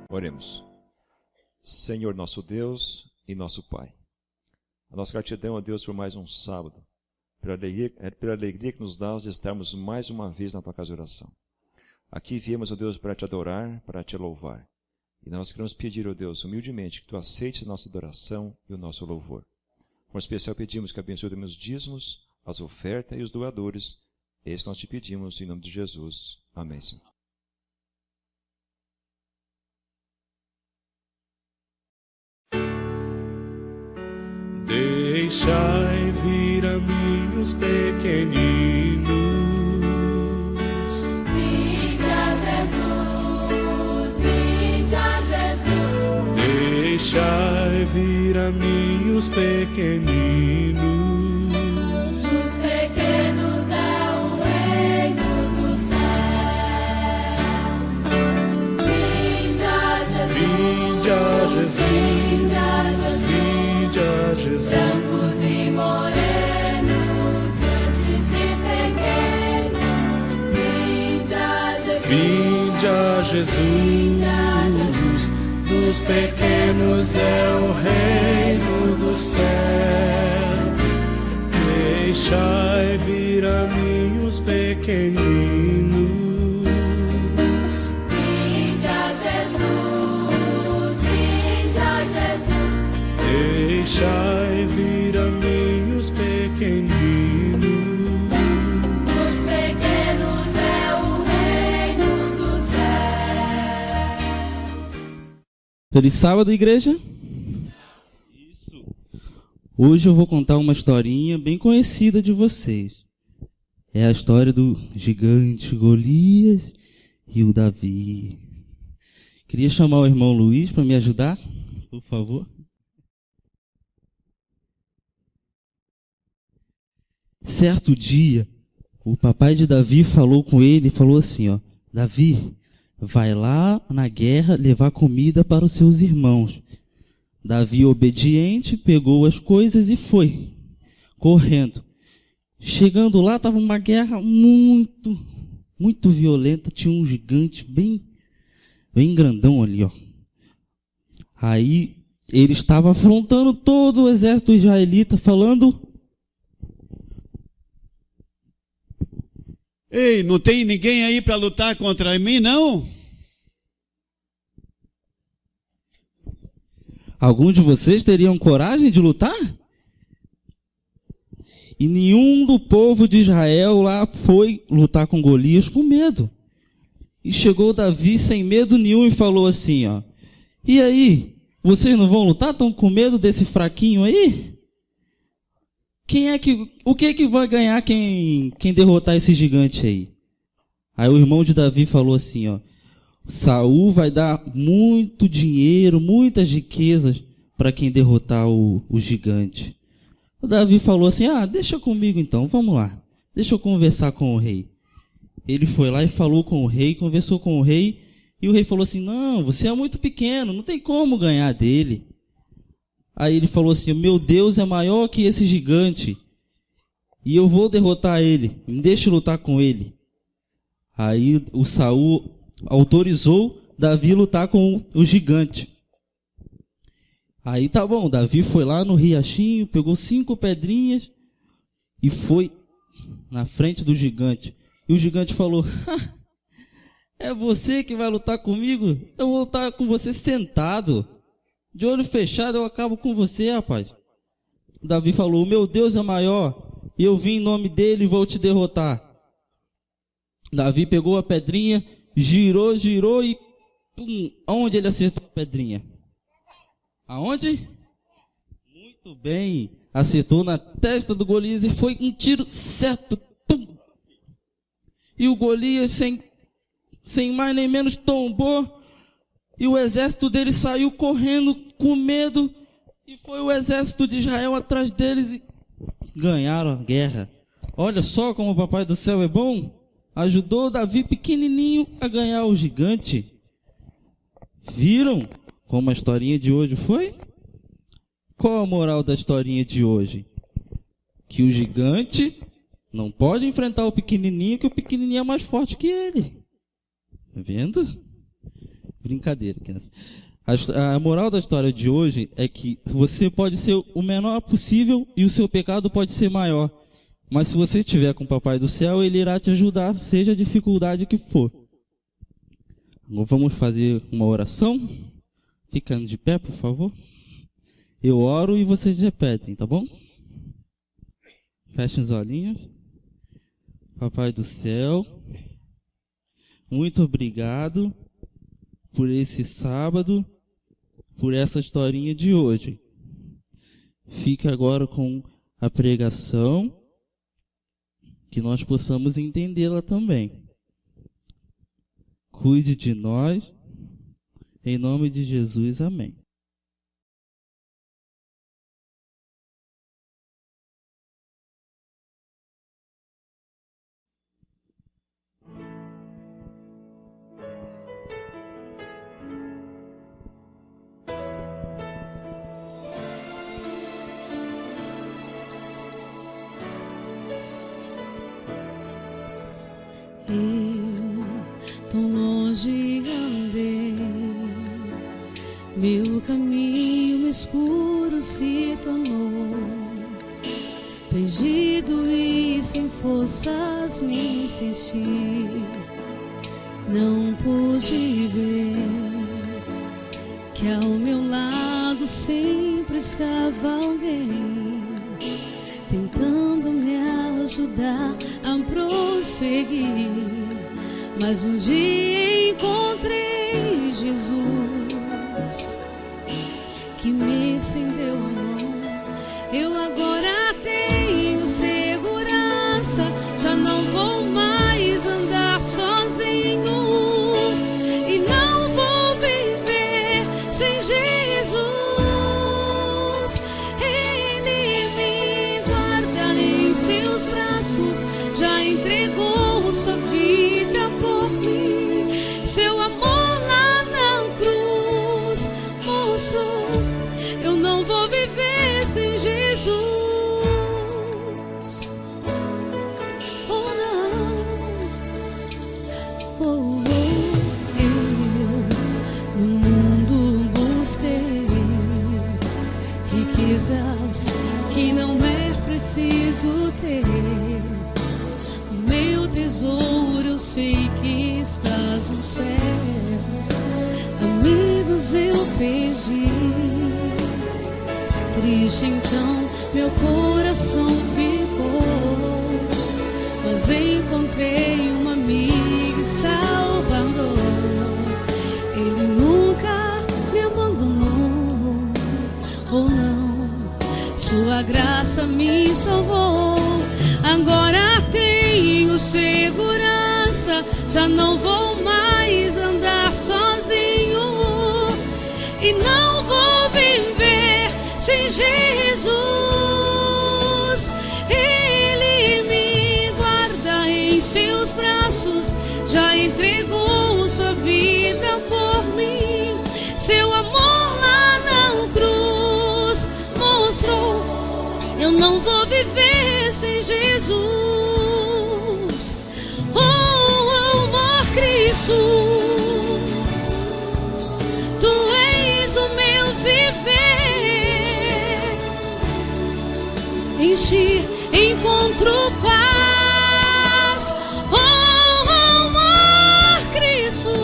Oremos. Senhor nosso Deus e nosso Pai, a nossa gratidão a Deus por mais um sábado, pela alegria que nos dás de estarmos mais uma vez na Tua casa de oração. Aqui viemos, ó Deus, para Te adorar, para Te louvar. E nós queremos pedir, ó Deus, humildemente, que Tu aceites a nossa adoração e o nosso louvor. Com especial pedimos que abençoe os meus dízimos, as ofertas e os doadores. Esse nós Te pedimos em nome de Jesus. Amém, Senhor. Deixai vir a mim os pequeninos. Vinde a Jesus, vinde a Jesus. Deixai vir a mim os pequeninos. Os pequenos é o reino dos céus. Vinde a Jesus, Vinde a Jesus, vinde a Jesus. vinde a Jesus. Brancos e morenos, grandes e pequenos, vinde a Jesus, Vinde a vinde a Jesus. Jesus, dos pequenos é o reino dos céus. Deixai vir a mim os pequeninos. Vinde a Jesus, vinde a Jesus. Deixai vir a mim os pequeninos. Os pequenos é o reino dos céus. Feliz sábado, igreja. Isso. Hoje eu vou contar uma historinha bem conhecida de vocês. É a história do gigante Golias e o Davi. Queria chamar o irmão Luiz para me ajudar, por favor. Certo dia, o papai de Davi falou com ele e falou assim, ó: Davi, vai lá na guerra levar comida para os seus irmãos. Davi, obediente, pegou as coisas e foi, correndo. Chegando lá, estava uma guerra muito violenta. Tinha um gigante bem grandão ali, ó. Aí ele estava afrontando todo o exército israelita, falando: Ei, não tem ninguém aí para lutar contra mim, não? algum de vocês teriam coragem de lutar? E nenhum do povo de Israel lá foi lutar com Golias com medo. E chegou Davi sem medo nenhum e falou assim, ó: e aí, vocês não vão lutar? Estão com medo desse fraquinho aí? O que é que vai ganhar quem derrotar esse gigante aí? Aí o irmão de Davi falou assim, ó: Saul vai dar muito dinheiro, muitas riquezas para quem derrotar o gigante. O Davi falou assim: deixa comigo então, vamos lá. Deixa eu conversar com o rei. Ele foi lá e falou com o rei, conversou com o rei, e o rei falou assim: não, você é muito pequeno, não tem como ganhar dele. Aí ele falou assim: meu Deus é maior que esse gigante, e eu vou derrotar ele, me deixe lutar com ele. Aí o Saul autorizou Davi lutar com o gigante. Aí tá bom, Davi foi lá no riachinho, pegou 5 pedrinhas e foi na frente do gigante. E o gigante falou: é você que vai lutar comigo? Eu vou lutar com você sentado. De olho fechado eu acabo com você, rapaz. Davi falou: o meu Deus é maior, e eu vim em nome dele e vou te derrotar. Davi pegou a pedrinha, girou e pum, aonde ele acertou a pedrinha? Aonde? Muito bem, acertou na testa do Golias e foi um tiro certo. Pum. E o Golias, sem mais nem menos, tombou, e o exército dele saiu correndo com medo, e foi o exército de Israel atrás deles e ganharam a guerra. Olha só como o Papai do Céu é bom. Ajudou Davi pequenininho a ganhar o gigante. Viram como a historinha de hoje foi? Qual a moral da historinha de hoje? Que o gigante não pode enfrentar o pequenininho, que o pequenininho é mais forte que ele. Tá vendo? Brincadeira, criança. A moral da história de hoje é que você pode ser o menor possível e o seu pecado pode ser maior. Mas se você estiver com o Papai do Céu, Ele irá te ajudar, seja a dificuldade que for. Agora vamos fazer uma oração. Ficando de pé, por favor. Eu oro e vocês repetem, tá bom? Fechem os olhinhos. Papai do Céu, muito obrigado por esse sábado, por essa historinha de hoje. Fica agora com a pregação, que nós possamos entendê-la também. Cuide de nós, em nome de Jesus, amém. Tão longe andei, meu caminho escuro se tornou, perdido e sem forças me senti, não pude ver que ao meu lado sempre estava alguém, tentando me ajudar a prosseguir. Mas um dia encontrei Jesus, que me estendeu a mão. Eu agora tenho segurança, já não vou mais andar sozinho e não vou viver sem Jesus. Ele me guarda em seus braços, já entregou sua vida por mim. Seu amor lá na cruz mostrou, eu não vou viver sem Jesus. Oh não, oh, eu no mundo busquei riquezas que não é preciso ter. Meu tesouro eu sei que estás no céu. Amigos eu perdi, triste então meu coração ficou, mas encontrei um amigo salvador. Ele nunca me abandonou, oh não, sua graça me salvou. Agora tenho segurança, já não vou mais andar sozinho e não vou viver sem Jesus. Ele me guarda em seus braços, já entregou sua vida por mim. Seu amor lá na cruz mostrou, eu não vou viver sem Jesus. Oh, amor Cristo, Tu és o meu viver. Em Ti encontro paz. Oh, amor Cristo,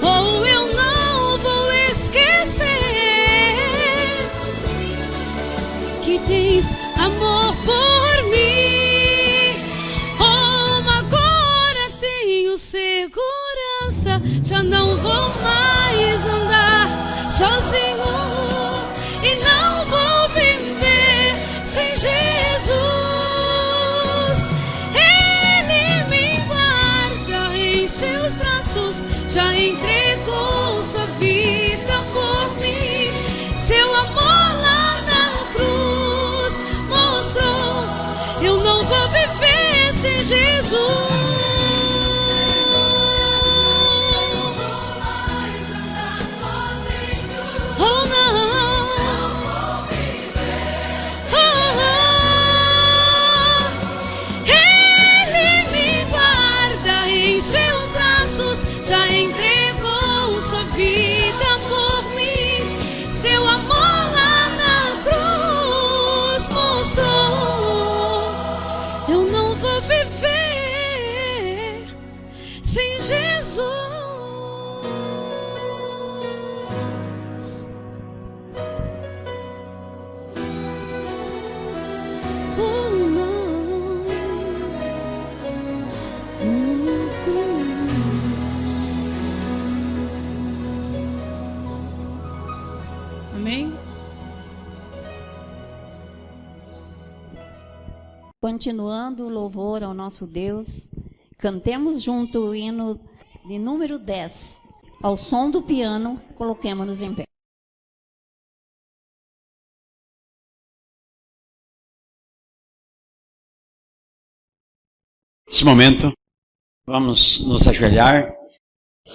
oh, eu não vou esquecer que tens amor por mim. Oh, agora tenho segurança, já não vou mais andar sozinho e não vou viver sem Jesus. Ele me guarda em seus braços, já entregou sua vida por mim. Seu amor lá na cruz mostrou, eu não vou viver sem Jesus. Oh não, Ele me guarda em seus braços, já entregou sua vida por mim, seu amor lá na cruz mostrou. Eu não vou viver sem Jesus. Amém? Continuando o louvor ao nosso Deus, cantemos junto o hino de número 10. Ao som do piano, coloquemos-nos em pé. Nesse momento, vamos nos ajoelhar.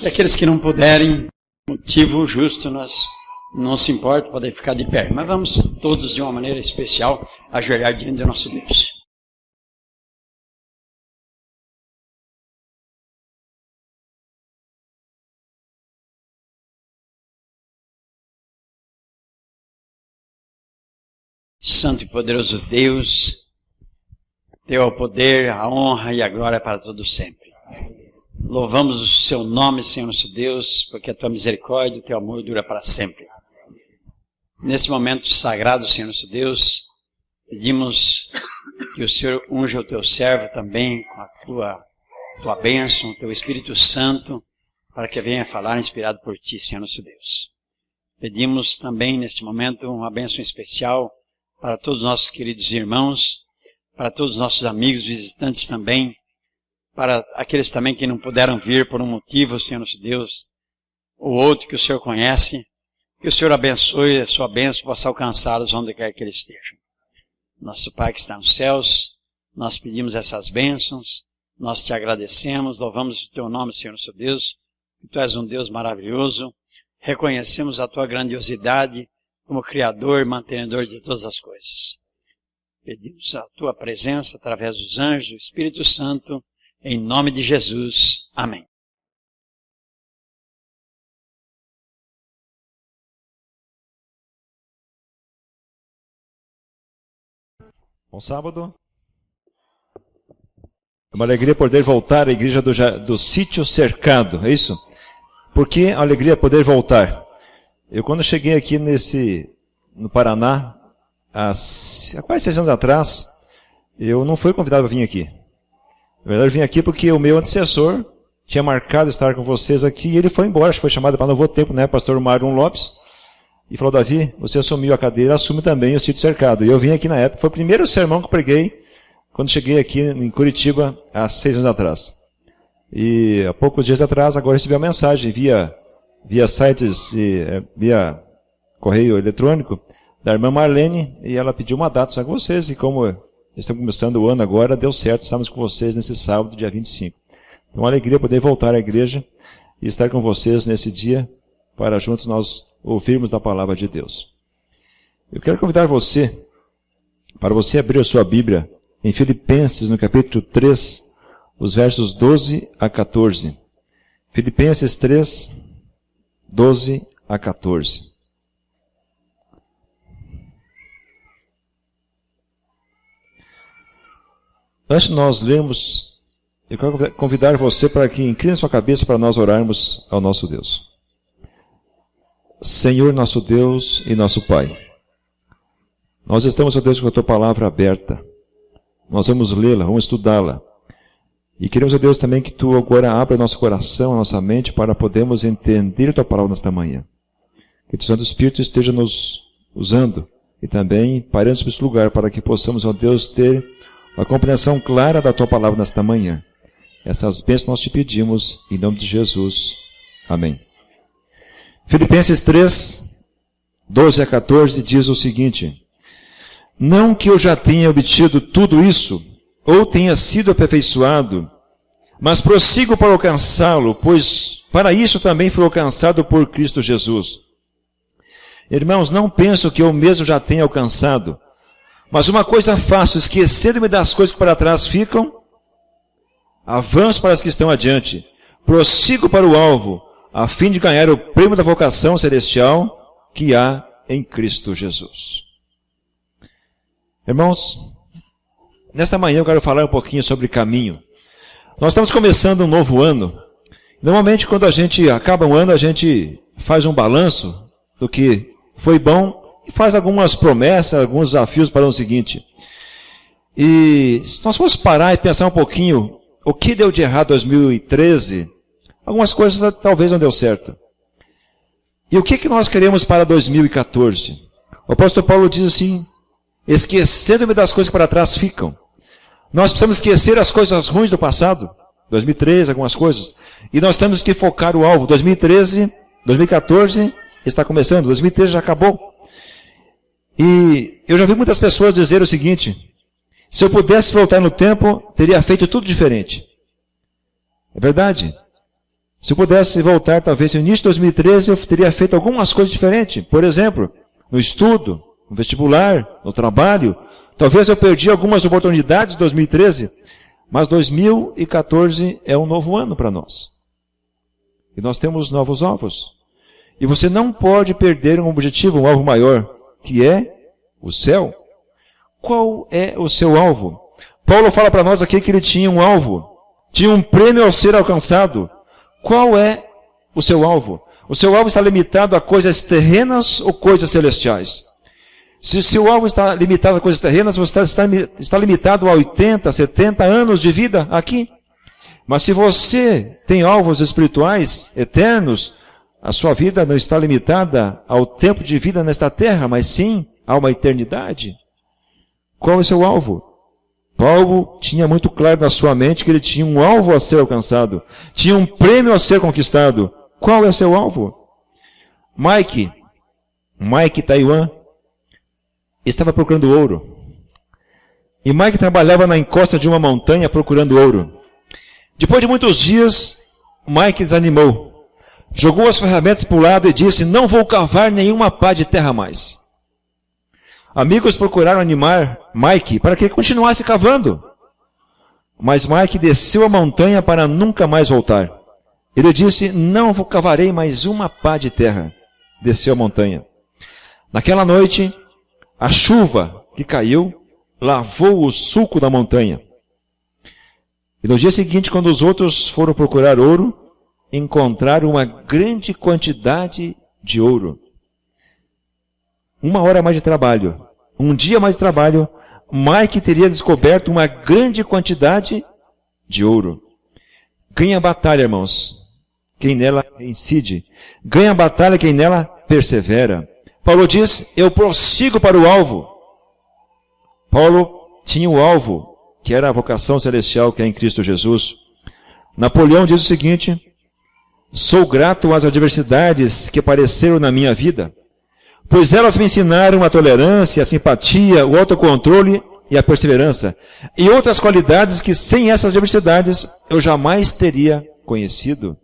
E aqueles que não puderem, motivo justo, nós não se importa, podem ficar de pé. Mas vamos todos, de uma maneira especial, ajoelhar diante do nosso Deus. Santo e poderoso Deus, Teu é o poder, a honra e a glória para todo sempre. Louvamos o Seu nome, Senhor nosso Deus, porque a Tua misericórdia e o Teu amor dura para sempre. Nesse momento sagrado, Senhor nosso Deus, pedimos que o Senhor unja o Teu servo também com a Tua bênção, o Teu Espírito Santo, para que venha falar inspirado por Ti, Senhor nosso Deus. Pedimos também nesse momento uma bênção especial para todos os nossos queridos irmãos, para todos os nossos amigos, visitantes também, para aqueles também que não puderam vir por um motivo, Senhor nosso Deus, ou outro que o Senhor conhece, que o Senhor abençoe, a sua bênção possa alcançá-los onde quer que eles estejam. Nosso Pai que está nos céus, nós pedimos essas bênçãos, nós te agradecemos, louvamos o teu nome, Senhor nosso Deus, que tu és um Deus maravilhoso, reconhecemos a tua grandiosidade como Criador e mantenedor de todas as coisas. Pedimos a tua presença através dos anjos, do Espírito Santo, em nome de Jesus. Amém. Bom sábado. É uma alegria poder voltar à igreja do Sítio Cercado, é isso? Por que a alegria poder voltar? Eu quando cheguei aqui no Paraná, há quase 6 anos atrás, eu não fui convidado para vir aqui. Na verdade, eu vim aqui porque o meu antecessor tinha marcado estar com vocês aqui e ele foi embora, acho que foi chamado para Novo Tempo, né, pastor Mário Lopes, e falou, Davi, você assumiu a cadeira, assume também o Sítio Cercado. E eu vim aqui na época, foi o primeiro sermão que eu preguei quando cheguei aqui em Curitiba, há 6 anos atrás. E há poucos dias atrás, agora recebi uma mensagem via sites, via correio eletrônico, da irmã Marlene, e ela pediu uma data com vocês, e como estamos começando o ano agora, deu certo, estamos com vocês nesse sábado, dia 25. Então, uma alegria poder voltar à igreja e estar com vocês nesse dia, para juntos nós ouvirmos da palavra de Deus. Eu quero convidar você, para você abrir a sua Bíblia, em Filipenses, no capítulo 3, os versos 12 a 14. Filipenses 3, 12 a 14. Antes de nós lermos, eu quero convidar você para que incline sua cabeça para nós orarmos ao nosso Deus. Senhor, nosso Deus e nosso Pai, nós estamos, ó Deus, com a Tua palavra aberta. Nós vamos lê-la, vamos estudá-la. E queremos, ó Deus, também que Tu agora abra nosso coração, a nossa mente, para podermos entender a Tua palavra nesta manhã. Que o Santo Espírito esteja nos usando e também parando nesse lugar para que possamos, ó Deus, ter uma compreensão clara da Tua palavra nesta manhã. Essas bênçãos nós te pedimos, em nome de Jesus. Amém. Filipenses 3, 12 a 14 diz o seguinte: não que eu já tenha obtido tudo isso, ou tenha sido aperfeiçoado, mas prossigo para alcançá-lo, pois para isso também fui alcançado por Cristo Jesus. Irmãos, não penso que eu mesmo já tenha alcançado, mas uma coisa faço, esquecendo-me das coisas que para trás ficam, avanço para as que estão adiante, prossigo para o alvo, a fim de ganhar o prêmio da vocação celestial que há em Cristo Jesus. Irmãos, nesta manhã eu quero falar um pouquinho sobre caminho. Nós estamos começando um novo ano. Normalmente, quando a gente acaba um ano, a gente faz um balanço do que foi bom e faz algumas promessas, alguns desafios para o ano seguinte. E se nós formos parar e pensar um pouquinho o que deu de errado em 2013, algumas coisas talvez não deu certo. E o que nós queremos para 2014? O apóstolo Paulo diz assim: esquecendo-me das coisas que para trás ficam. Nós precisamos esquecer as coisas ruins do passado, 2013, algumas coisas, e nós temos que focar o alvo. 2013, 2014 está começando, 2013 já acabou. E eu já vi muitas pessoas dizer o seguinte: se eu pudesse voltar no tempo, teria feito tudo diferente. É verdade. Se eu pudesse voltar, talvez no início de 2013, eu teria feito algumas coisas diferentes. Por exemplo, no estudo, no vestibular, no trabalho. Talvez eu perdi algumas oportunidades em 2013, mas 2014 é um novo ano para nós. E nós temos novos alvos. E você não pode perder um objetivo, um alvo maior, que é o céu. Qual é o seu alvo? Paulo fala para nós aqui que ele tinha um alvo, tinha um prêmio ao ser alcançado. Qual é o seu alvo? O seu alvo está limitado a coisas terrenas ou coisas celestiais? Se o seu alvo está limitado a coisas terrenas, você está limitado a 80, 70 anos de vida aqui. Mas se você tem alvos espirituais eternos, a sua vida não está limitada ao tempo de vida nesta terra, mas sim a uma eternidade. Qual é o seu alvo? Paulo tinha muito claro na sua mente que ele tinha um alvo a ser alcançado. Tinha um prêmio a ser conquistado. Qual é o seu alvo? Mike Taiwan, estava procurando ouro. E Mike trabalhava na encosta de uma montanha procurando ouro. Depois de muitos dias, Mike desanimou. Jogou as ferramentas para o lado e disse: não vou cavar nenhuma pá de terra mais. Amigos procuraram animar Mike para que ele continuasse cavando. Mas Mike desceu a montanha para nunca mais voltar. Ele disse: não cavarei mais uma pá de terra. Desceu a montanha. Naquela noite, a chuva que caiu lavou o sulco da montanha. E no dia seguinte, quando os outros foram procurar ouro, encontraram uma grande quantidade de ouro. 1 hora mais de trabalho, um dia mais de trabalho, Mike teria descoberto uma grande quantidade de ouro. Ganha a batalha, irmãos, quem nela incide. Ganha a batalha quem nela persevera. Paulo diz: eu prossigo para o alvo. Paulo tinha o alvo, que era a vocação celestial que é em Cristo Jesus. Napoleão diz o seguinte: sou grato às adversidades que apareceram na minha vida, pois elas me ensinaram a tolerância, a simpatia, o autocontrole e a perseverança, e outras qualidades que sem essas adversidades eu jamais teria conhecido.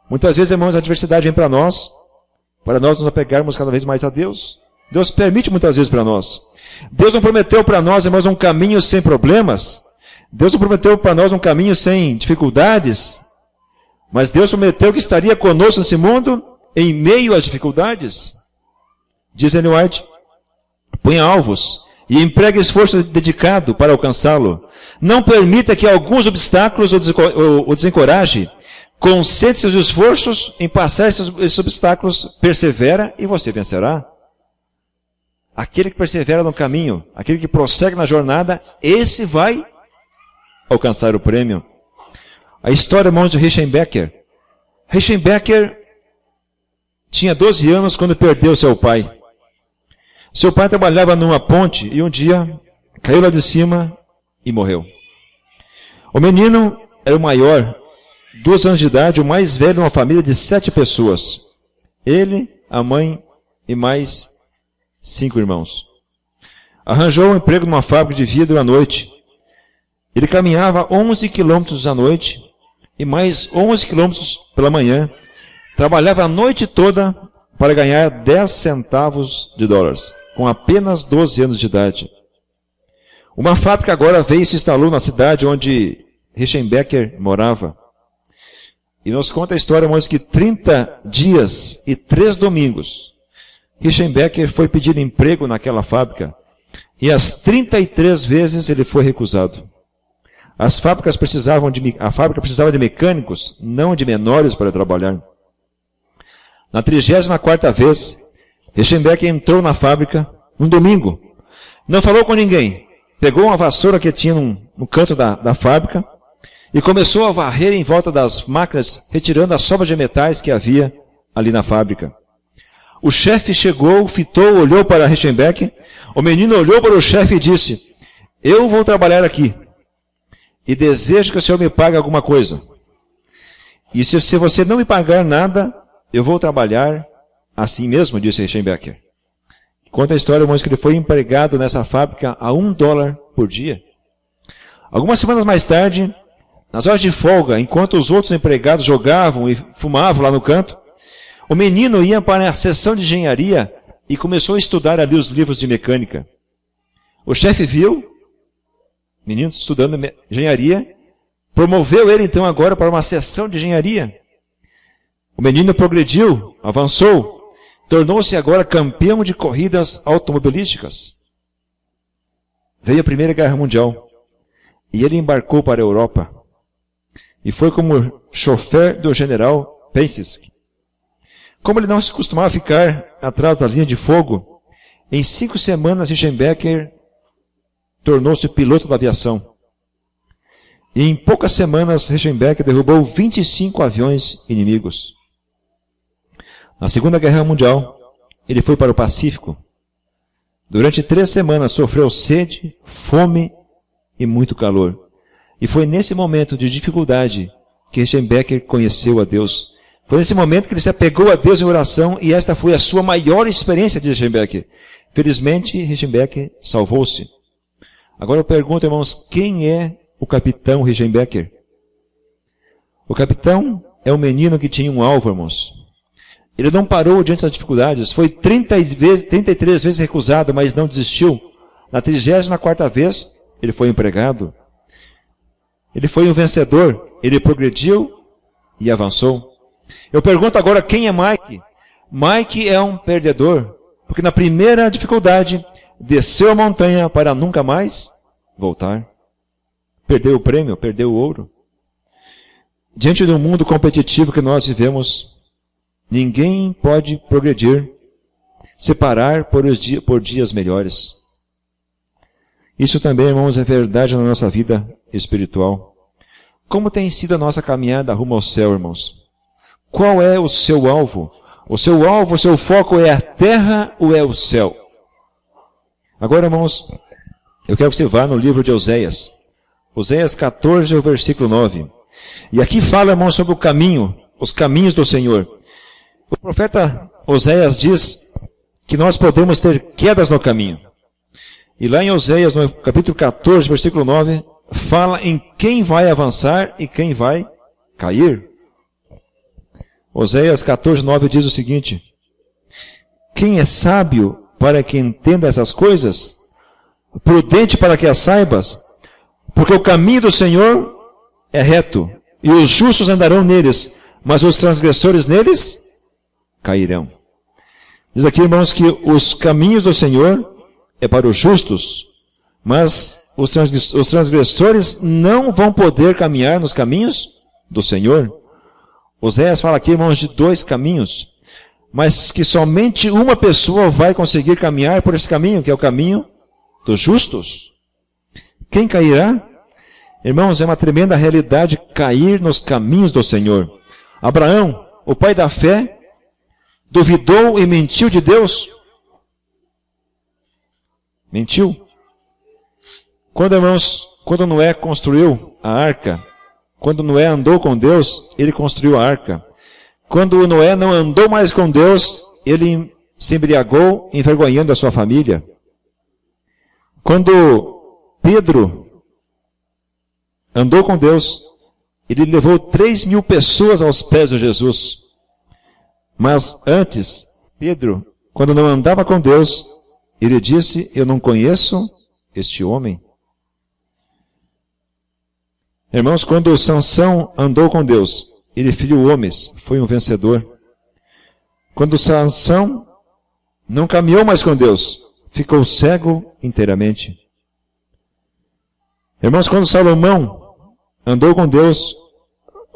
Muitas vezes, irmãos, a adversidade vem para nós nos apegarmos cada vez mais a Deus. Deus permite muitas vezes para nós. Deus não prometeu para nós, irmãos, um caminho sem problemas. Deus não prometeu para nós um caminho sem dificuldades. Mas Deus prometeu que estaria conosco nesse mundo em meio às dificuldades. Diz Ellen White: ponha alvos e empregue esforço dedicado para alcançá-lo. Não permita que alguns obstáculos o desencoraje. Concentre seus esforços em passar esses obstáculos, persevera e você vencerá. Aquele que persevera no caminho, aquele que prossegue na jornada, esse vai alcançar o prêmio. A história, irmãos, de Richenbacker. Richenbacker tinha 12 anos quando perdeu seu pai. Seu pai trabalhava numa ponte e um dia caiu lá de cima e morreu. O menino era o maior, 2 anos de idade, o mais velho de uma família de 7 pessoas. Ele, a mãe e mais 5 irmãos. Arranjou um emprego numa fábrica de vidro à noite. Ele caminhava 11 quilômetros à noite e mais 11 quilômetros pela manhã. Trabalhava a noite toda para ganhar 10 centavos de dólares, com apenas 12 anos de idade. Uma fábrica agora veio e se instalou na cidade onde Richenbacker morava. E nos conta a história, irmãos, que 30 dias e 3 domingos, Richenbecker foi pedir emprego naquela fábrica, e as 33 vezes ele foi recusado. A fábrica precisava de mecânicos, não de menores para trabalhar. Na 34ª vez, Richenbecker entrou na fábrica, um domingo. Não falou com ninguém. Pegou uma vassoura que tinha no canto da fábrica e começou a varrer em volta das máquinas, retirando as sobras de metais que havia ali na fábrica. O chefe chegou, fitou, olhou para Richenbecker. O menino olhou para o chefe e disse: eu vou trabalhar aqui e desejo que o senhor me pague alguma coisa. E se você não me pagar nada, eu vou trabalhar assim mesmo, disse Richenbecker. Conta a história, irmãos, que ele foi empregado nessa fábrica a $1 por dia. Algumas semanas mais tarde, nas horas de folga, enquanto os outros empregados jogavam e fumavam lá no canto, o menino ia para a seção de engenharia e começou a estudar ali os livros de mecânica. O chefe viu, o menino estudando engenharia, promoveu ele então agora para uma seção de engenharia. O menino progrediu, avançou, tornou-se agora campeão de corridas automobilísticas. Veio a Primeira Guerra Mundial e ele embarcou para a Europa e foi como chofer do general Pensisk. Como ele não se costumava ficar atrás da linha de fogo, em 5 semanas Richenbecker tornou-se piloto da aviação. E em poucas semanas Richenbecker derrubou 25 aviões inimigos. Na Segunda Guerra Mundial, ele foi para o Pacífico. Durante 3 semanas sofreu sede, fome e muito calor. E foi nesse momento de dificuldade que Richenbecker conheceu a Deus. Foi nesse momento que ele se apegou a Deus em oração e esta foi a sua maior experiência de Richenbecker. Felizmente, Richenbecker salvou-se. Agora eu pergunto, irmãos, quem é o capitão Richenbecker? O capitão é um menino que tinha um alvo, irmãos. Ele não parou diante das dificuldades. Foi 33 vezes recusado, mas não desistiu. Na 34ª vez, ele foi empregado. Ele foi um vencedor. Ele progrediu e avançou. Eu pergunto agora, quem é Mike? Mike é um perdedor, porque na primeira dificuldade, desceu a montanha para nunca mais voltar. Perdeu o prêmio, perdeu o ouro. Diante do mundo competitivo que nós vivemos, ninguém pode progredir, separar por dias melhores. Isso também, irmãos, é verdade na nossa vida espiritual. Como tem sido a nossa caminhada rumo ao céu, irmãos? Qual é o seu alvo? O seu alvo, o seu foco é a terra ou é o céu? Agora, irmãos, eu quero que você vá no livro de Oséias. Oséias 14, o versículo 9. E aqui fala, irmãos, sobre o caminho, os caminhos do Senhor. O profeta Oséias diz que nós podemos ter quedas no caminho. E lá em Oséias, no capítulo 14, versículo 9, fala em quem vai avançar e quem vai cair. Oséias 14, 9 diz o seguinte: quem é sábio para que entenda essas coisas? Prudente para que as saibas? Porque o caminho do Senhor é reto, e os justos andarão neles, mas os transgressores neles cairão. Diz aqui, irmãos, que os caminhos do Senhor é para os justos, mas os transgressores não vão poder caminhar nos caminhos do Senhor. Oséias fala aqui, irmãos, de 2 caminhos, mas que somente uma pessoa vai conseguir caminhar por esse caminho, que é o caminho dos justos. Quem cairá? Irmãos, é uma tremenda realidade cair nos caminhos do Senhor. Abraão, o pai da fé, duvidou e mentiu de Deus. Mentiu. Quando Noé construiu a arca, quando Noé andou com Deus, ele construiu a arca. Quando Noé não andou mais com Deus, ele se embriagou, envergonhando a sua família. Quando Pedro andou com Deus, ele levou 3.000 pessoas aos pés de Jesus. Mas antes, Pedro, quando não andava com Deus, ele disse: eu não conheço este homem. Irmãos, quando Sansão andou com Deus, ele feriu homens, foi um vencedor. Quando Sansão não caminhou mais com Deus, ficou cego inteiramente. Irmãos, quando Salomão andou com Deus,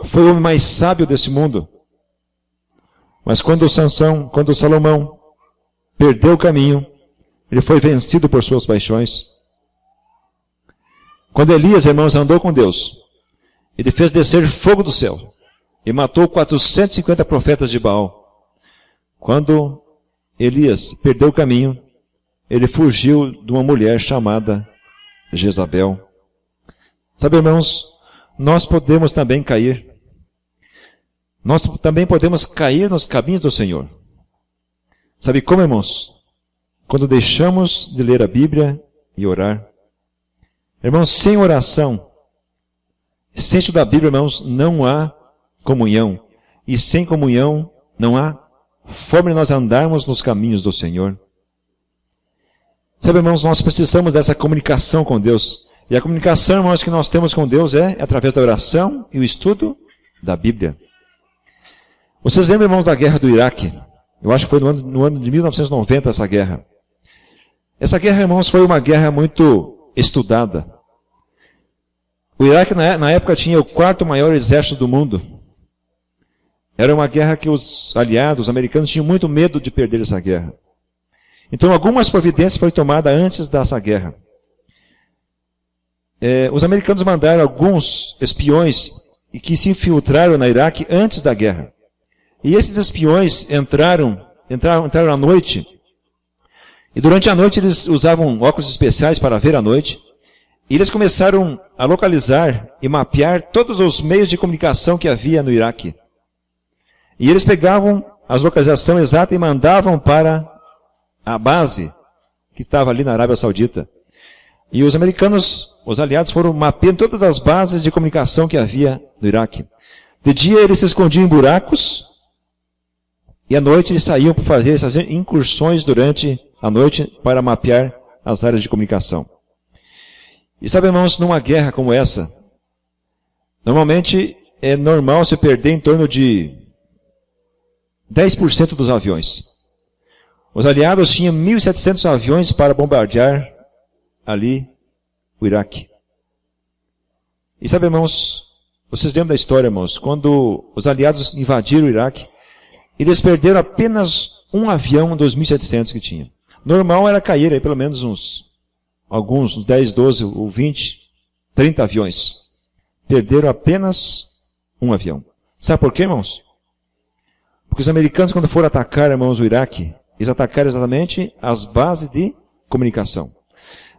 foi o homem mais sábio desse mundo. Mas quando Salomão perdeu o caminho, ele foi vencido por suas paixões. Quando Elias, irmãos, andou com Deus, ele fez descer fogo do céu e matou 450 profetas de Baal. Quando Elias perdeu o caminho, ele fugiu de uma mulher chamada Jezabel. Sabe, irmãos, nós podemos também cair. Nós também podemos cair nos caminhos do Senhor. Sabe como, irmãos? Quando deixamos de ler a Bíblia e orar. Irmãos, sem oração, sem estudar a Bíblia, irmãos, não há comunhão. E sem comunhão, não há forma de nós andarmos nos caminhos do Senhor. Sabe, irmãos, nós precisamos dessa comunicação com Deus. E a comunicação, irmãos, que nós temos com Deus é através da oração e o estudo da Bíblia. Vocês lembram, irmãos, da guerra do Iraque? Eu acho que foi no ano de 1990 essa guerra. Essa guerra, irmãos, foi uma guerra muito estudada. O Iraque, na época, tinha o 4º maior exército do mundo. Era uma guerra que os aliados, os americanos, tinham muito medo de perder essa guerra. Então, algumas providências foram tomadas antes dessa guerra. Os americanos mandaram alguns espiões que se infiltraram na Iraque antes da guerra. E esses espiões entraram à noite. E durante a noite eles usavam óculos especiais para ver à noite. E eles começaram a localizar e mapear todos os meios de comunicação que havia no Iraque. E eles pegavam a localização exata e mandavam para a base que estava ali na Arábia Saudita. E os americanos, os aliados, foram mapeando todas as bases de comunicação que havia no Iraque. De dia eles se escondiam em buracos e à noite eles saíam para fazer essas incursões durante a noite para mapear as áreas de comunicação. E sabe, irmãos, numa guerra como essa, normalmente é normal se perder em torno de 10% dos aviões. Os aliados tinham 1.700 aviões para bombardear ali o Iraque. E sabe, irmãos, vocês lembram da história, irmãos, quando os aliados invadiram o Iraque, eles perderam apenas um avião dos 1.700 que tinha. Normal era cair aí pelo menos uns 10, 12 ou 20, 30 aviões. Perderam apenas um avião. Sabe por quê, irmãos? Porque os americanos, quando foram atacar, irmãos, o Iraque, eles atacaram exatamente as bases de comunicação.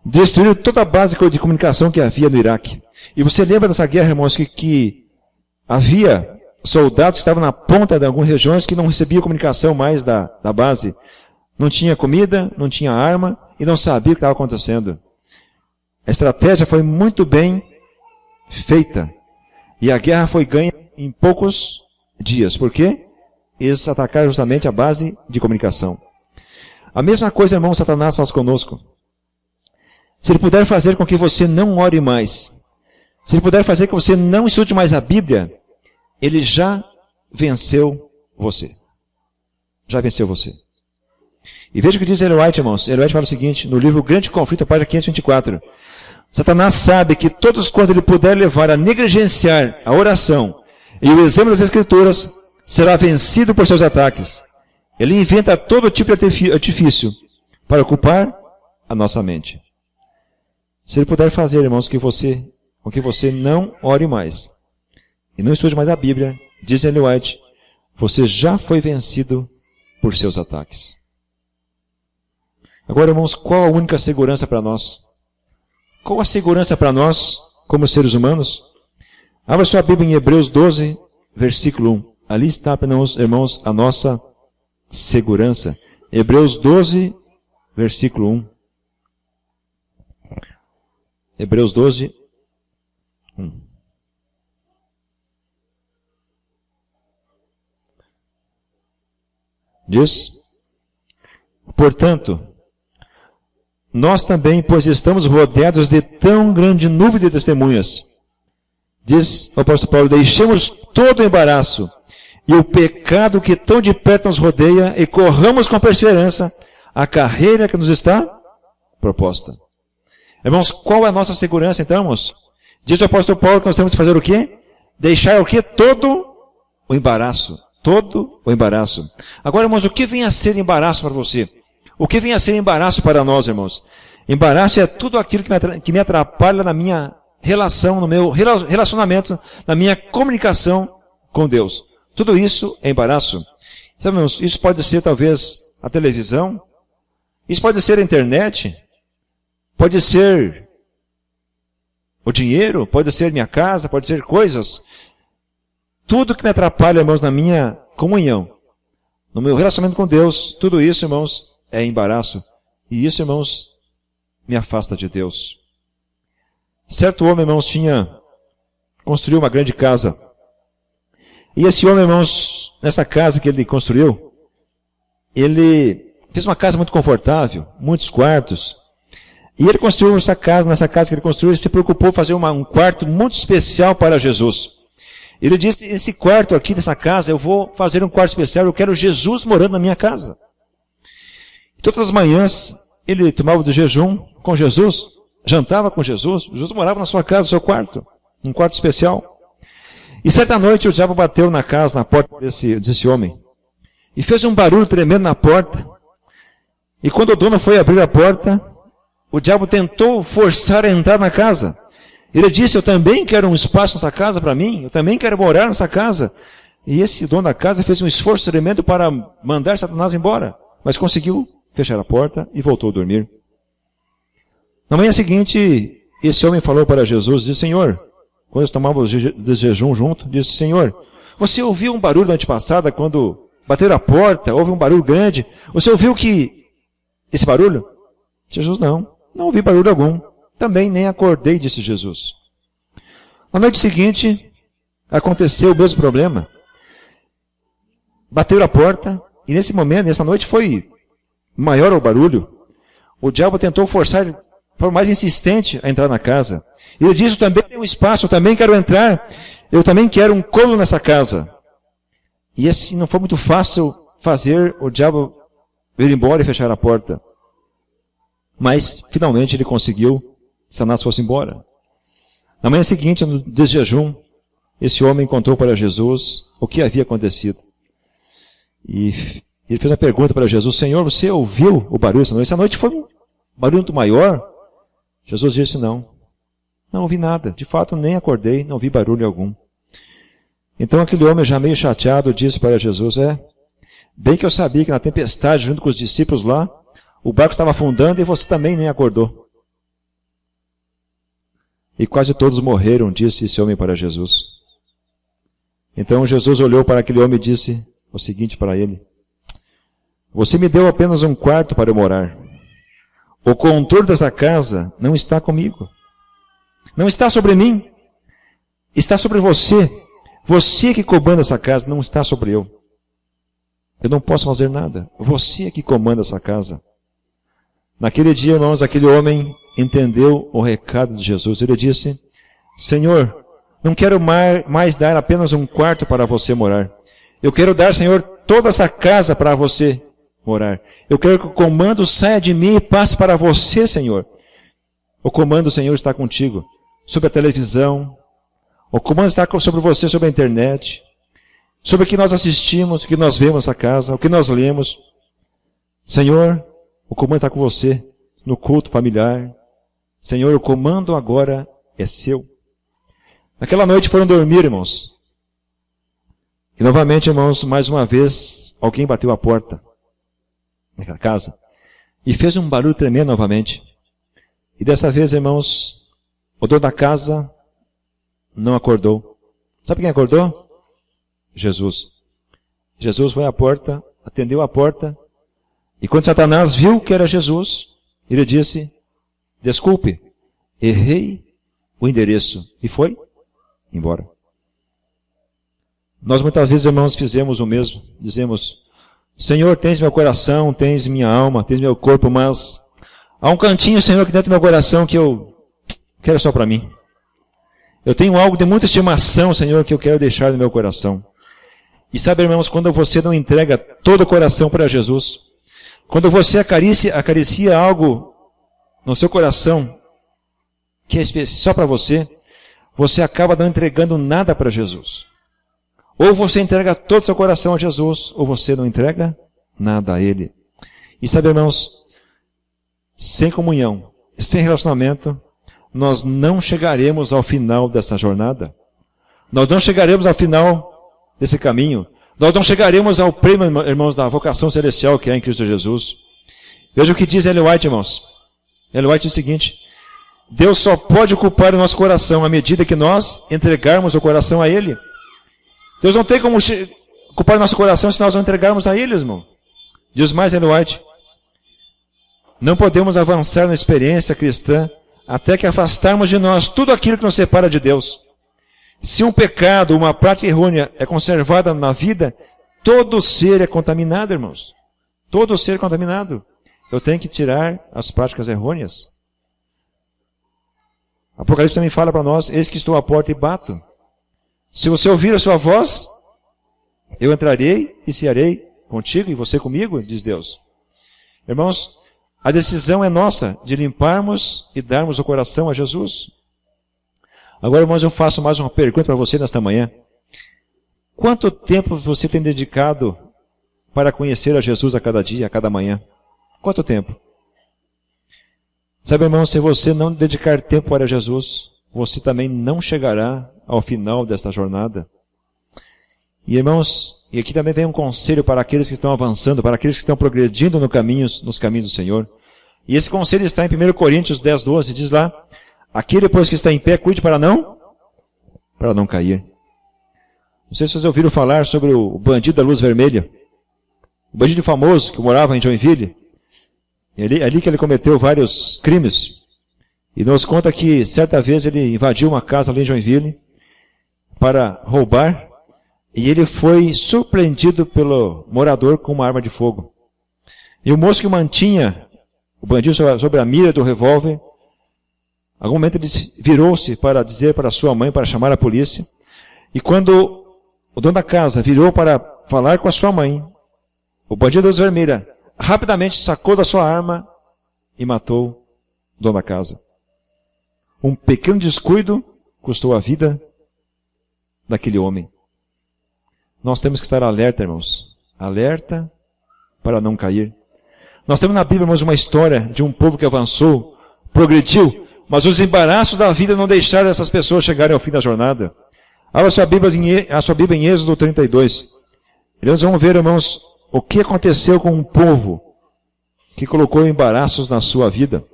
Destruíram toda a base de comunicação que havia no Iraque. E você lembra dessa guerra, irmãos, que havia soldados que estavam na ponta de algumas regiões que não recebiam comunicação mais da base. Não tinha comida, não tinha arma e não sabia o que estava acontecendo. A estratégia foi muito bem feita. E a guerra foi ganha em poucos dias. Por quê? Eles atacaram justamente a base de comunicação. A mesma coisa, irmão, Satanás faz conosco. Se ele puder fazer com que você não ore mais, se ele puder fazer com que você não estude mais a Bíblia, ele já venceu você. Já venceu você. E veja o que diz Ellen White, irmãos. Ellen White fala o seguinte, no livro Grande Conflito, página 524. Satanás sabe que todos quando ele puder levar a negligenciar a oração e o exame das Escrituras, será vencido por seus ataques. Ele inventa todo tipo de artifício para ocupar a nossa mente. Se ele puder fazer, irmãos, com que você não ore mais e não estude mais a Bíblia, diz Ellen White, você já foi vencido por seus ataques. Agora, irmãos, qual a única segurança para nós? Qual a segurança para nós, como seres humanos? Abra sua Bíblia em Hebreus 12, versículo 1. Ali está, irmãos, a nossa segurança. Hebreus 12, versículo 1. Hebreus 12, 1. Diz, portanto, nós também, pois estamos rodeados de tão grande nuvem de testemunhas, Diz o apóstolo Paulo, deixemos todo o embaraço e o pecado que tão de perto nos rodeia e corramos com perseverança a carreira que nos está proposta. Irmãos, qual é a nossa segurança então, irmãos? Diz o apóstolo Paulo que nós temos que fazer o quê? Deixar o quê? Todo o embaraço. Todo o embaraço. Agora, irmãos, o que vem a ser embaraço para você? O que vem a ser embaraço para nós, irmãos? Embaraço é tudo aquilo que me atrapalha na minha relação, no meu relacionamento, na minha comunicação com Deus. Tudo isso é embaraço. Sabe, irmãos, isso pode ser talvez a televisão, isso pode ser a internet, pode ser o dinheiro, pode ser minha casa, pode ser coisas. Tudo que me atrapalha, irmãos, na minha comunhão, no meu relacionamento com Deus, tudo isso, irmãos, é embaraço. E isso, irmãos, me afasta de Deus. Certo homem, irmãos, construiu uma grande casa. E esse homem, irmãos, nessa casa que ele construiu, ele fez uma casa muito confortável, muitos quartos. E ele construiu essa casa, nessa casa que ele construiu, ele se preocupou em fazer um quarto muito especial para Jesus. Ele disse, esse quarto aqui dessa casa, eu vou fazer um quarto especial, eu quero Jesus morando na minha casa. Todas as manhãs, ele tomava do jejum com Jesus, jantava com Jesus, Jesus morava na sua casa, no seu quarto, um quarto especial. E certa noite o diabo bateu na casa, na porta desse homem, e fez um barulho tremendo na porta. E quando o dono foi abrir a porta, o diabo tentou forçar a entrar na casa. Ele disse, eu também quero um espaço nessa casa para mim, eu também quero morar nessa casa. E esse dono da casa fez um esforço tremendo para mandar Satanás embora, mas conseguiu fechar a porta e voltou a dormir. Na manhã seguinte, esse homem falou para Jesus, disse, Senhor, quando nós tomávamos de jejum junto, disse, Senhor, você ouviu um barulho na noite passada, quando bateram a porta, houve um barulho grande, você ouviu esse barulho? Jesus, não ouvi barulho algum, também nem acordei, disse Jesus. Na noite seguinte, aconteceu o mesmo problema, bateram a porta, e nesse momento, nessa noite foi maior o barulho, o diabo tentou forçar, foi mais insistente a entrar na casa. Ele disse, eu também tenho um espaço, eu também quero entrar, eu também quero um cômodo nessa casa. E assim não foi muito fácil fazer o diabo ir embora e fechar a porta. Mas, finalmente, ele conseguiu, Satanás fosse embora. Na manhã seguinte, no desjejum, esse homem contou para Jesus o que havia acontecido. E ele fez uma pergunta para Jesus, Senhor, você ouviu o barulho essa noite? Essa noite foi um barulho muito maior? Jesus disse, não ouvi nada. De fato, nem acordei, não vi barulho algum. Então aquele homem, já meio chateado, disse para Jesus, bem que eu sabia que na tempestade, junto com os discípulos lá, o barco estava afundando e você também nem acordou. E quase todos morreram, disse esse homem para Jesus. Então Jesus olhou para aquele homem e disse o seguinte para ele, você me deu apenas um quarto para eu morar. O controle dessa casa não está comigo. Não está sobre mim. Está sobre você. Você que comanda essa casa, não está sobre eu. Eu não posso fazer nada. Você que comanda essa casa. Naquele dia, irmãos, aquele homem entendeu o recado de Jesus. Ele disse, Senhor, não quero mais dar apenas um quarto para você morar. Eu quero dar, Senhor, toda essa casa para você morar. Eu quero que o comando saia de mim e passe para você, Senhor. O comando, Senhor, está contigo. Sobre a televisão. O comando está sobre você, sobre a internet. Sobre o que nós assistimos, o que nós vemos nessa casa, o que nós lemos. Senhor, o comando está com você no culto familiar. Senhor, o comando agora é seu. Naquela noite foram dormir, irmãos. E novamente, irmãos, mais uma vez, alguém bateu a porta naquela casa e fez um barulho tremendo novamente. E dessa vez, irmãos, o dono da casa não acordou. Sabe quem acordou? Jesus. Jesus foi à porta, atendeu a porta, e quando Satanás viu que era Jesus, ele disse, desculpe, errei o endereço, e foi embora. Nós muitas vezes, irmãos, fizemos o mesmo, dizemos, Senhor, tens meu coração, tens minha alma, tens meu corpo, mas há um cantinho, Senhor, aqui dentro do meu coração que eu quero só para mim. Eu tenho algo de muita estimação, Senhor, que eu quero deixar no meu coração. E sabe, irmãos, quando você não entrega todo o coração para Jesus, quando você acaricia algo no seu coração, que é só para você, você acaba não entregando nada para Jesus. Ou você entrega todo o seu coração a Jesus, ou você não entrega nada a Ele. E sabe, irmãos, sem comunhão, sem relacionamento, nós não chegaremos ao final dessa jornada. Nós não chegaremos ao final desse caminho. Nós não chegaremos ao prêmio, irmãos, da vocação celestial que é em Cristo Jesus. Veja o que diz Ellen White, irmãos. Ellen White diz o seguinte: Deus só pode ocupar o nosso coração à medida que nós entregarmos o coração a Ele. Deus não tem como ocupar o nosso coração se nós não entregarmos a Ele, irmão. Diz mais Ellen White: não podemos avançar na experiência cristã até que afastarmos de nós tudo aquilo que nos separa de Deus. Se um pecado, uma prática errônea é conservada na vida, todo ser é contaminado, irmãos. Todo ser é contaminado. Eu tenho que tirar as práticas errôneas. Apocalipse também fala para nós: eis que estou à porta e bato. Se você ouvir a sua voz, eu entrarei e cearei contigo e você comigo, diz Deus. Irmãos, a decisão é nossa de limparmos e darmos o coração a Jesus. Agora, irmãos, eu faço mais uma pergunta para você nesta manhã. Quanto tempo você tem dedicado para conhecer a Jesus a cada dia, a cada manhã? Quanto tempo? Sabe, irmãos, se você não dedicar tempo para Jesus, você também não chegará ao final desta jornada. E, irmãos, e aqui também vem um conselho para aqueles que estão avançando, para aqueles que estão progredindo nos caminhos do Senhor. E esse conselho está em 1 Coríntios 10, 12, diz lá: aquele, pois, que está em pé, cuide para não cair. Não sei se vocês ouviram falar sobre o bandido da luz vermelha. O bandido famoso que morava em Joinville. Ali que ele cometeu vários crimes. E nos conta que certa vez ele invadiu uma casa ali em Joinville para roubar. E ele foi surpreendido pelo morador com uma arma de fogo. E o moço que mantinha o bandido sobre a mira do revólver, em algum momento ele virou-se para dizer para sua mãe, para chamar a polícia. E quando o dono da casa virou para falar com a sua mãe, o bandido da luz vermelha rapidamente sacou da sua arma e matou o dono da casa. Um pequeno descuido custou a vida daquele homem. Nós temos que estar alerta, irmãos. Alerta para não cair. Nós temos na Bíblia, irmãos, uma história de um povo que avançou, progrediu, mas os embaraços da vida não deixaram essas pessoas chegarem ao fim da jornada. Abra a sua Bíblia em Êxodo 32. E nós vamos ver, irmãos, o que aconteceu com um povo que colocou embaraços na sua vida.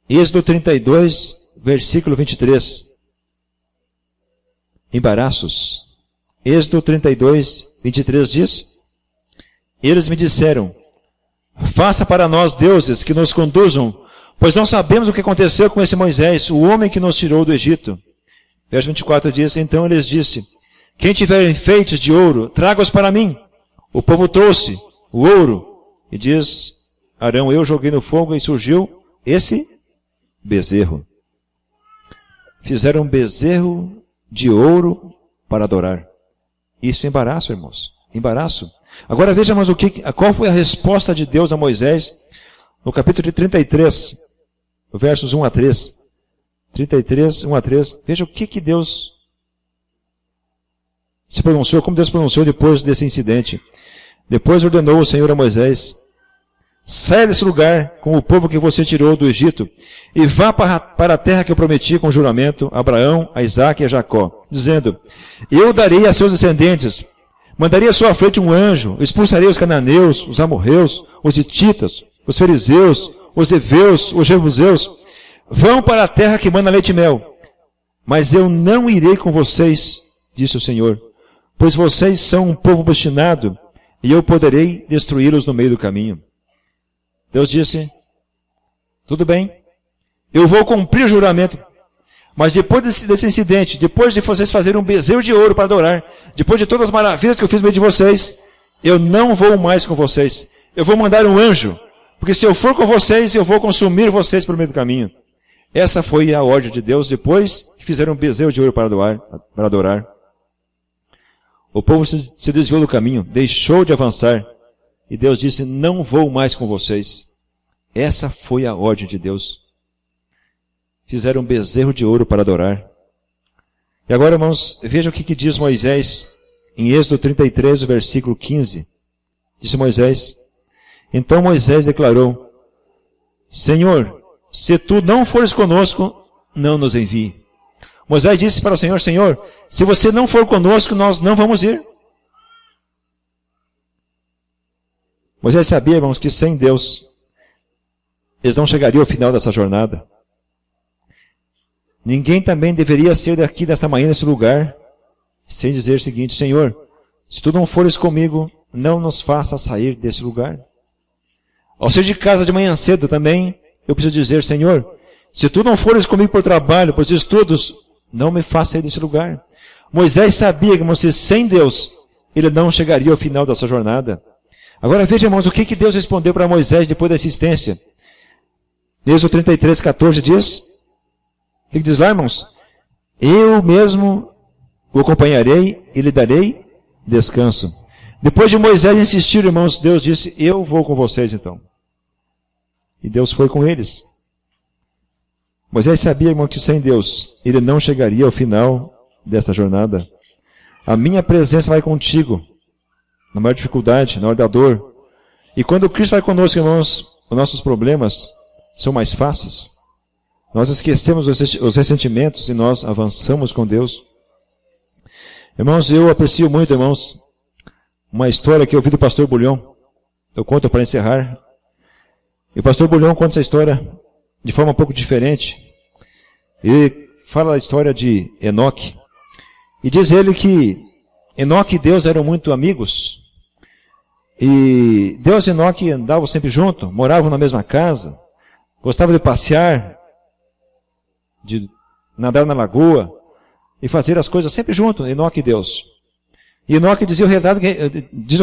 Êxodo 32, versículo 23. Embaraços. Êxodo 32, 23 diz: eles me disseram: faça para nós deuses que nos conduzam, pois não sabemos o que aconteceu com esse Moisés, o homem que nos tirou do Egito. Verso 24 diz: então eles disse: quem tiver enfeites de ouro, traga-os para mim. O povo trouxe o ouro, e diz Arão: eu joguei no fogo e surgiu esse bezerro. Fizeram um bezerro de ouro para adorar. Isso é embaraço, irmãos. Embaraço. Agora veja, irmãos, qual foi a resposta de Deus a Moisés no capítulo 33, versos 1 a 3. 33, 1 a 3. Veja o que Deus se pronunciou, como Deus pronunciou depois desse incidente. Depois ordenou o Senhor a Moisés: saia desse lugar com o povo que você tirou do Egito e vá para a terra que eu prometi com juramento a Abraão, a Isaque e a Jacó, dizendo: eu darei a seus descendentes, mandarei à sua frente um anjo, expulsarei os cananeus, os amorreus, os hititas, os fariseus, os heveus, os jebuseus. Vão para a terra que mana leite e mel. Mas eu não irei com vocês, disse o Senhor, pois vocês são um povo obstinado e eu poderei destruí-los no meio do caminho. Deus disse: tudo bem, eu vou cumprir o juramento, mas depois desse incidente, depois de vocês fazerem um bezerro de ouro para adorar, depois de todas as maravilhas que eu fiz no meio de vocês, eu não vou mais com vocês. Eu vou mandar um anjo, porque se eu for com vocês, eu vou consumir vocês pelo meio do caminho. Essa foi a ordem de Deus depois que fizeram um bezerro de ouro para adorar. O povo se desviou do caminho, deixou de avançar. E Deus disse, não vou mais com vocês. Essa foi a ordem de Deus. Fizeram um bezerro de ouro para adorar. E agora, irmãos, veja o que diz Moisés em Êxodo 33, versículo 15. Disse Moisés, então Moisés declarou, Senhor, se tu não fores conosco, não nos envie. Moisés disse para o Senhor, Senhor, se você não for conosco, nós não vamos ir. Moisés sabia, irmãos, que sem Deus, eles não chegariam ao final dessa jornada. Ninguém também deveria sair daqui desta manhã, nesse lugar, sem dizer o seguinte, Senhor, se tu não fores comigo, não nos faça sair desse lugar. Ao sair de casa de manhã cedo também, eu preciso dizer, Senhor, se tu não fores comigo por trabalho, por estudos, não me faça sair desse lugar. Moisés sabia que, irmãos, sem Deus, ele não chegaria ao final dessa jornada. Agora veja, irmãos, o que Deus respondeu para Moisés depois da assistência. Êxodo 33, 14 diz, o que diz lá, irmãos? Eu mesmo o acompanharei e lhe darei descanso. Depois de Moisés insistir, irmãos, Deus disse, eu vou com vocês então. E Deus foi com eles. Moisés sabia, irmão, que sem Deus, ele não chegaria ao final desta jornada. A minha presença vai contigo, na maior dificuldade, na hora da dor. E quando Cristo vai conosco, irmãos, os nossos problemas são mais fáceis. Nós esquecemos os ressentimentos e nós avançamos com Deus. Irmãos, eu aprecio muito, irmãos, uma história que eu ouvi do pastor Bulhon. Eu conto para encerrar. E o pastor Bulhon conta essa história de forma um pouco diferente. Ele fala a história de Enoque. E diz ele que Enoque e Deus eram muito amigos. E Deus e Enoque andavam sempre juntos, moravam na mesma casa, gostavam de passear, de nadar na lagoa e fazer as coisas sempre juntos, Enoque e Deus. E Enoque diz o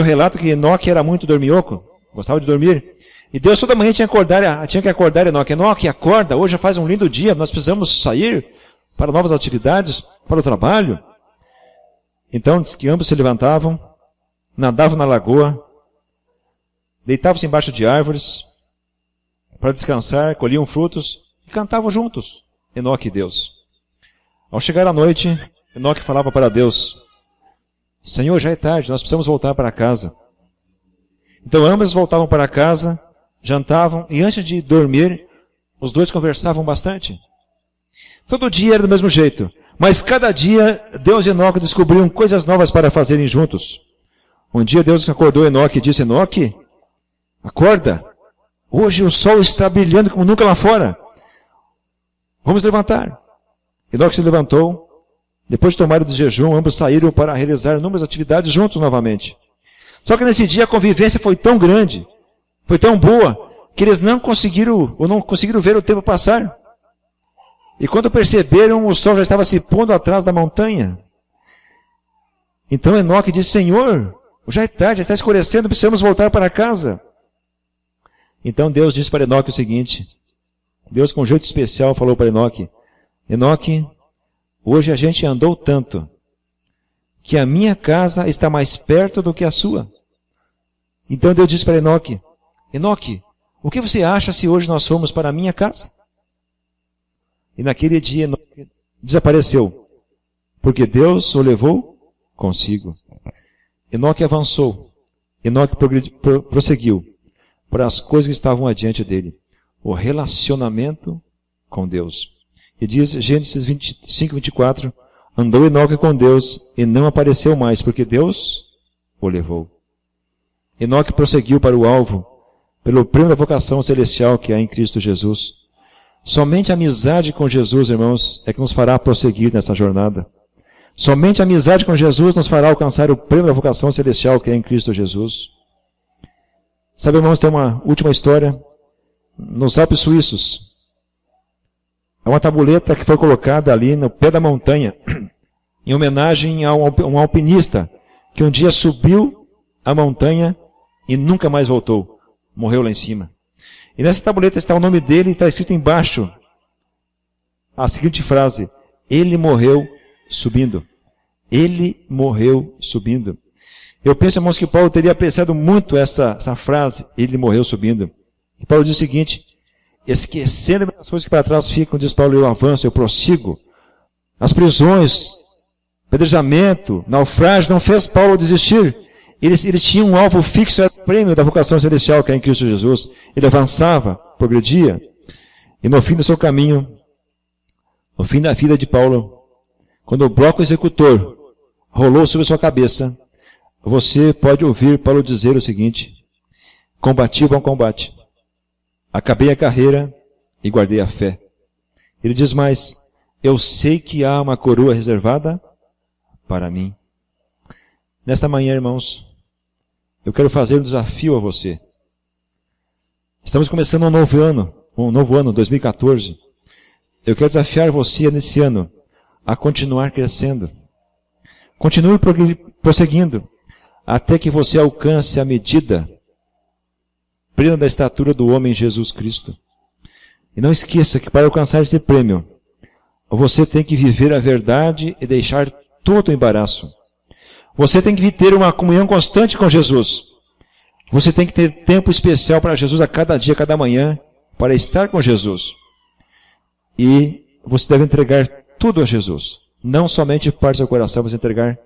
relato que Enoque era muito dormioco, gostava de dormir. E Deus toda manhã tinha que acordar Enoque. Enoque, acorda, hoje faz um lindo dia, nós precisamos sair para novas atividades, para o trabalho. Então, diz que ambos se levantavam, nadavam na lagoa, deitavam-se embaixo de árvores para descansar, colhiam frutos e cantavam juntos, Enoque e Deus. Ao chegar à noite, Enoque falava para Deus, Senhor, já é tarde, nós precisamos voltar para casa. Então ambos voltavam para casa, jantavam e antes de dormir, os dois conversavam bastante. Todo dia era do mesmo jeito, mas cada dia Deus e Enoque descobriam coisas novas para fazerem juntos. Um dia Deus acordou Enoque e disse, Enoque, acorda, hoje o sol está brilhando como nunca lá fora. Vamos levantar. Enoque se levantou, depois de tomar o jejum, ambos saíram para realizar inúmeras atividades juntos novamente. Só que nesse dia a convivência foi tão grande, foi tão boa, que eles não conseguiram ver o tempo passar. E quando perceberam, o sol já estava se pondo atrás da montanha. Então Enoque disse, Senhor, já é tarde, já está escurecendo, precisamos voltar para casa. Então Deus disse para Enoque o seguinte, Deus com um jeito especial falou para Enoque, Enoque, hoje a gente andou tanto, que a minha casa está mais perto do que a sua. Então Deus disse para Enoque, Enoque, o que você acha se hoje nós formos para a minha casa? E naquele dia Enoque desapareceu, porque Deus o levou consigo. Enoque avançou, Enoque prosseguiu para as coisas que estavam adiante dele, o relacionamento com Deus. E diz Gênesis 25, 24, andou Enoque com Deus e não apareceu mais, porque Deus o levou. Enoque prosseguiu para o alvo, pelo prêmio da vocação celestial que há em Cristo Jesus. Somente a amizade com Jesus, irmãos, é que nos fará prosseguir nessa jornada. Somente a amizade com Jesus nos fará alcançar o prêmio da vocação celestial que é em Cristo Jesus. Sabe, irmãos, tem uma última história. Nos Alpes Suíços, é uma tabuleta que foi colocada ali no pé da montanha, em homenagem a um alpinista que um dia subiu a montanha e nunca mais voltou. Morreu lá em cima. E nessa tabuleta está o nome dele e está escrito embaixo, a seguinte frase: ele morreu subindo. Ele morreu subindo. Eu penso, irmãos, que Paulo teria apreciado muito essa frase, ele morreu subindo. E Paulo diz o seguinte: esquecendo as coisas que para trás ficam, diz Paulo, eu avanço, eu prossigo. As prisões, apedrejamento, naufrágio não fez Paulo desistir. Ele tinha um alvo fixo, era o prêmio da vocação celestial que é em Cristo Jesus. Ele avançava, progredia. E no fim do seu caminho, no fim da vida de Paulo, quando o bloco executor rolou sobre sua cabeça, você pode ouvir Paulo dizer o seguinte: combati o bom combate, acabei a carreira e guardei a fé. Ele diz mais: eu sei que há uma coroa reservada para mim. Nesta manhã, irmãos, eu quero fazer um desafio a você. Estamos começando um novo ano, 2014. Eu quero desafiar você nesse ano a continuar crescendo. Continue prosseguindo até que você alcance a medida plena da estatura do homem Jesus Cristo. E não esqueça que para alcançar esse prêmio, você tem que viver a verdade e deixar todo o embaraço. Você tem que ter uma comunhão constante com Jesus. Você tem que ter tempo especial para Jesus a cada dia, a cada manhã, para estar com Jesus. E você deve entregar tudo a Jesus. Não somente parte do seu coração, mas entregar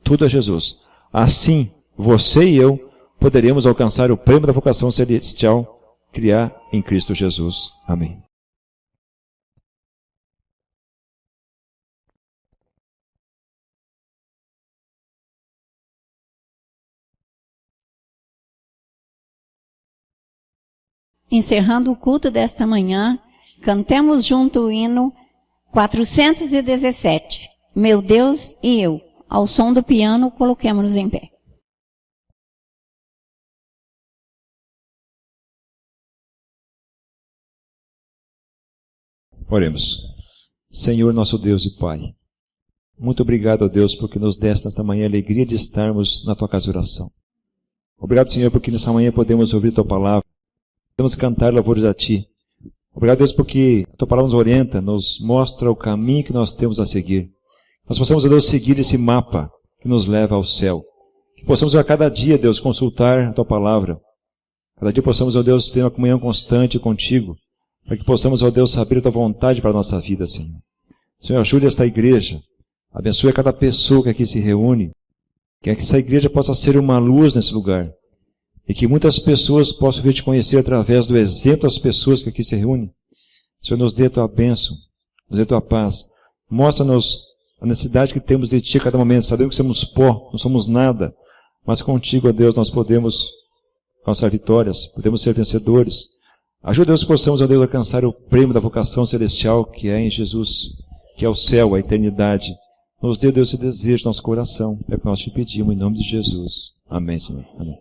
tudo a Jesus. Assim, você e eu poderemos alcançar o prêmio da vocação celestial, criar em Cristo Jesus. Amém. Encerrando o culto desta manhã, cantemos junto o hino 417, Meu Deus e Eu. Ao som do piano, coloquemos-nos em pé. Oremos. Senhor, nosso Deus e Pai, muito obrigado, ó Deus, porque nos deste nesta manhã a alegria de estarmos na Tua casa de oração. Obrigado, Senhor, porque nessa manhã podemos ouvir Tua palavra, podemos cantar louvores a Ti. Obrigado, Deus, porque a Tua palavra nos orienta, nos mostra o caminho que nós temos a seguir. Nós possamos, ó Deus, seguir esse mapa que nos leva ao céu. Que possamos a cada dia, Deus, consultar a Tua palavra. Cada dia possamos, ó Deus, ter uma comunhão constante contigo. Para que possamos, ó Deus, saber a Tua vontade para a nossa vida, Senhor. Senhor, ajude esta igreja. Abençoe a cada pessoa que aqui se reúne. Que essa igreja possa ser uma luz nesse lugar. E que muitas pessoas possam vir te conhecer através do exemplo das pessoas que aqui se reúnem. Senhor, nos dê a Tua bênção, nos dê a Tua paz. Mostra-nos a necessidade que temos de Ti a cada momento. Sabemos que somos pó, não somos nada. Mas contigo, ó Deus, nós podemos alcançar vitórias, podemos ser vencedores. Ajuda-nos que possamos, ó Deus, alcançar o prêmio da vocação celestial que é em Jesus, que é o céu, a eternidade. Nos dê, Deus, esse desejo no nosso coração. É o que nós te pedimos em nome de Jesus. Amém, Senhor. Amém.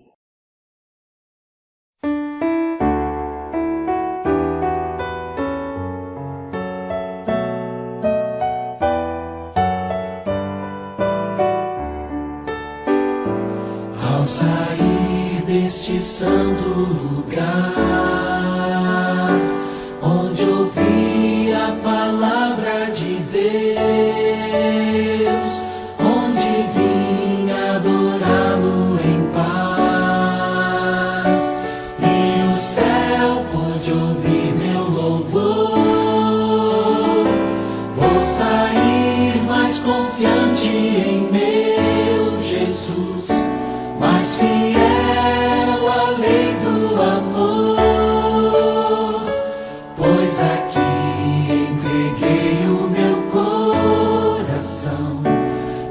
Ao sair deste santo lugar, onde ouvi a palavra de Deus, onde vim adorá-lo em paz, e o céu pôde ouvir meu louvor, vou sair mais confiante em meu Jesus, mais fiel à lei do amor, pois aqui entreguei o meu coração,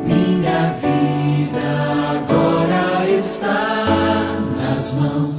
minha vida agora está nas mãos